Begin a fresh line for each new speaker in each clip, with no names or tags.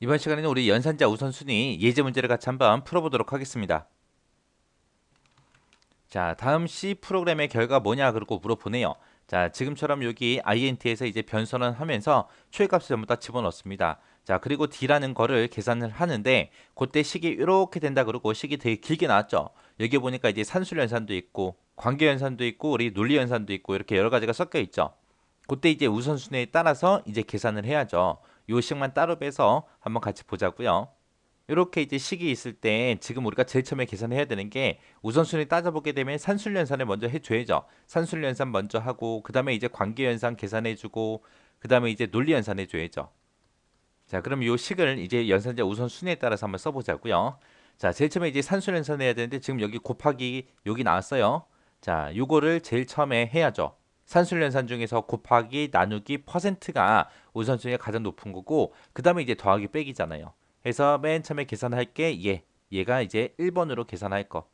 이번 시간에는 우리 연산자 우선순위 예제 문제를 같이 한번 풀어보도록 하겠습니다. 자, 다음 C 프로그램의 결과 뭐냐 그러고 물어보네요. 자, 지금처럼 여기 int에서 이제 변선을 하면서 초회값을 전부 다 집어넣습니다. 자, 그리고 d라는 거를 계산을 하는데 그때 식이 이렇게 된다 그러고 식이 되게 길게 나왔죠. 여기 보니까 이제 산술 연산도 있고 관계 연산도 있고 우리 논리 연산도 있고 이렇게 여러 가지가 섞여 있죠. 그때 이제 우선순위에 따라서 이제 계산을 해야죠. 요 식만 따로 빼서 한번 같이 보자고요. 이렇게 이제 식이 있을 때 지금 우리가 제일 처음에 계산해야 되는 게 우선순위 따져보게 되면 산술연산을 먼저 해줘야죠. 산술연산 먼저 하고 그 다음에 이제 관계연산 계산해주고 그 다음에 이제 논리연산 해줘야죠. 자, 그럼 이 식을 이제 연산자 우선순위에 따라서 한번 써보자고요. 자, 제일 처음에 이제 산술연산 해야 되는데 지금 여기 곱하기 여기 나왔어요. 자, 요거를 제일 처음에 해야죠. 산술연산 중에서 곱하기 나누기 퍼센트가 우선순위가 가장 높은 거고 그 다음에 이제 더하기 빼기잖아요. 해서 맨 처음에 계산할 게 얘가 이제 1번으로 계산할 거.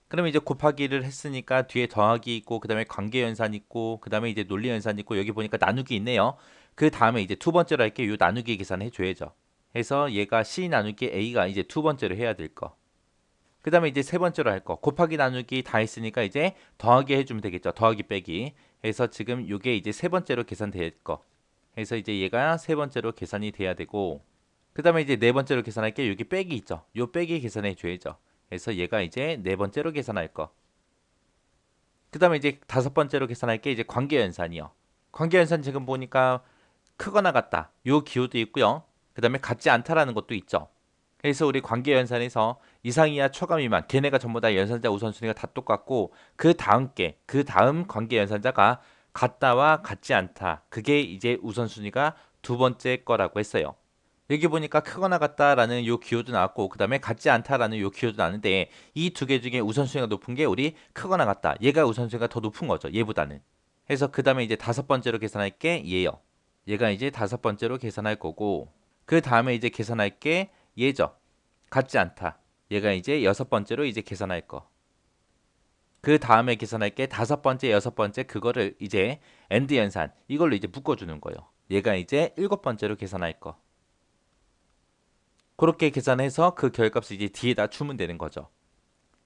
그러면 이제 곱하기를 했으니까 뒤에 더하기 있고 그 다음에 관계연산 있고 그 다음에 이제 논리연산 있고 여기 보니까 나누기 있네요. 그 다음에 이제 두 번째로 할게 요 나누기 계산해 줘야죠. 해서 얘가 C 나누기 A가 이제 두 번째로 해야 될 거. 그 다음에 이제 세 번째로 할 거. 곱하기 나누기 다 했으니까 이제 더하기 해주면 되겠죠. 더하기 빼기. 해서 지금 요게 이제 세 번째로 계산될 거. 해서 이제 얘가 세 번째로 계산이 돼야 되고 그 다음에 이제 네 번째로 계산할 게 여기 빼기 있죠. 요 빼기 계산해 줘야죠. 그래서 얘가 이제 네 번째로 계산할 거. 그 다음에 이제 다섯 번째로 계산할 게 이제 관계연산이요. 관계연산 지금 보니까 크거나 같다. 요 기호도 있고요. 그 다음에 같지 않다라는 것도 있죠. 그래서 우리 관계연산에서 이상 이하 초과 미만 걔네가 전부 다 연산자 우선순위가 다 똑같고 그 다음 관계연산자가 같다와 같지 않다. 그게 이제 우선순위가 두 번째 거라고 했어요. 여기 보니까 크거나 같다라는 요 기호도 나왔고 그 다음에 같지 않다라는 요 기호도 나왔는데 이 두 개 중에 우선순위가 높은 게 우리 크거나 같다. 얘가 우선순위가 더 높은 거죠. 얘보다는. 해서 그 다음에 이제 다섯 번째로 계산할 게 얘요. 얘가 이제 다섯 번째로 계산할 거고 그 다음에 이제 계산할 게 얘죠. 같지 않다. 얘가 이제 여섯 번째로 이제 계산할 거. 그 다음에 계산할 게 다섯 번째, 여섯 번째 그거를 이제 엔드 연산 이걸로 이제 묶어주는 거예요. 얘가 이제 일곱 번째로 계산할 거. 그렇게 계산해서 그 결값을 이제 뒤에다 주면 되는 거죠.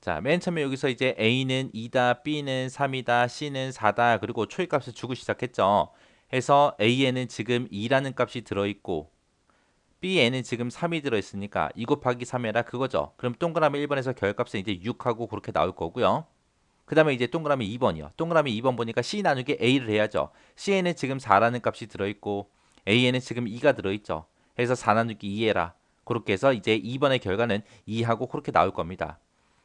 자, 맨 처음에 여기서 이제 A는 2다, B는 3이다, C는 4다, 그리고 초이값을 주고 시작했죠. 해서 A에는 지금 2라는 값이 들어있고 B에는 지금 3이 들어있으니까 2 곱하기 3이라 그거죠. 그럼 동그라미 1번에서 결값은 이제 6하고 그렇게 나올 거고요. 그 다음에 이제 동그라미 2번이요. 동그라미 2번 보니까 C 나누기 A를 해야죠. C에는 지금 4라는 값이 들어있고 A에는 지금 2가 들어있죠. 해서 4 나누기 2 해라. 그렇게 해서 이제 2번의 결과는 2하고 그렇게 나올 겁니다.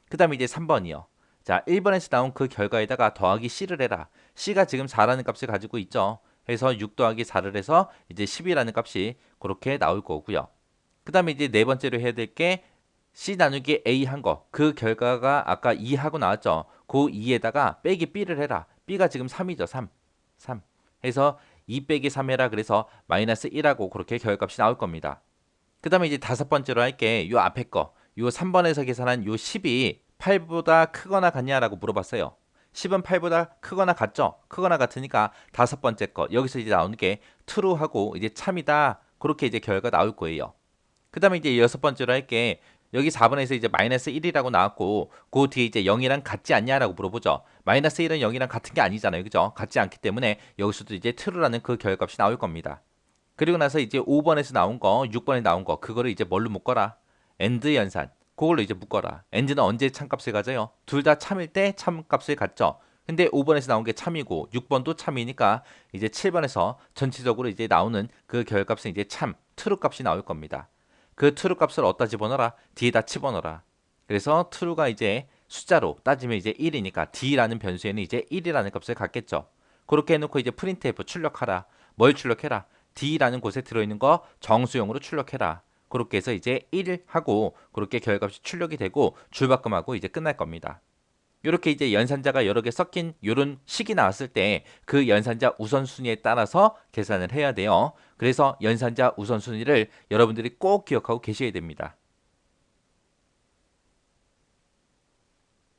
그 다음에 이제 3번이요. 자, 1번에서 나온 그 결과에다가 더하기 C를 해라. C가 지금 4라는 값을 가지고 있죠. 해서 6 더하기 4를 해서 이제 10이라는 값이 그렇게 나올 거고요. 그 다음에 이제 네 번째로 해야 될 게 C 나누기 A 한 거. 그 결과가 아까 2 하고 나왔죠. 그 2에다가 빼기 B를 해라. B가 지금 3이죠. 3. 3. 해서 2 빼기 3 해라. 그래서 마이너스 1하고 그렇게 결값이 나올 겁니다. 그 다음에 이제 다섯 번째로 할게 요 앞에 거. 요 3번에서 계산한 요 10이 8보다 크거나 같냐라고 물어봤어요. 10은 8보다 크거나 같죠? 크거나 같으니까 다섯 번째 거. 여기서 이제 나오는 게 true하고 이제 참이다. 그렇게 이제 결과 나올 거예요. 그 다음에 이제 여섯 번째로 할게 여기 4번에서 이제 마이너스 1이라고 나왔고 그 뒤에 이제 0이랑 같지 않냐라고 물어보죠. 마이너스 1은 0이랑 같은 게 아니잖아요. 그죠? 같지 않기 때문에 여기서도 이제 true라는 그 결값이 나올 겁니다. 그리고 나서 이제 5번에서 나온 거, 6번에 나온 거, 그거를 이제 뭘로 묶어라? 엔드 연산. 그걸로 이제 묶어라. 엔드는 언제 참값을 가져요? 둘 다 참일 때 참값을 갖죠. 근데 5번에서 나온 게 참이고 6번도 참이니까 이제 7번에서 전체적으로 이제 나오는 그 결값은 이제 참, 트루 값이 나올 겁니다. 그 트루 값을 어디다 집어넣어라? D에다 집어넣어라. 그래서 true가 이제 숫자로 따지면 이제 1이니까 D라는 변수에는 이제 1이라는 값을 갖겠죠. 그렇게 해놓고 이제 프린트F 출력하라. 뭘 출력해라? D라는 곳에 들어있는 거 정수용으로 출력해라. 그렇게 해서 이제 1 하고 그렇게 결값이 출력이 되고 줄바꿈하고 이제 끝날 겁니다. 이렇게 이제 연산자가 여러 개 섞인 이런 식이 나왔을 때 그 연산자 우선순위에 따라서 계산을 해야 돼요. 그래서 연산자 우선순위를 여러분들이 꼭 기억하고 계셔야 됩니다.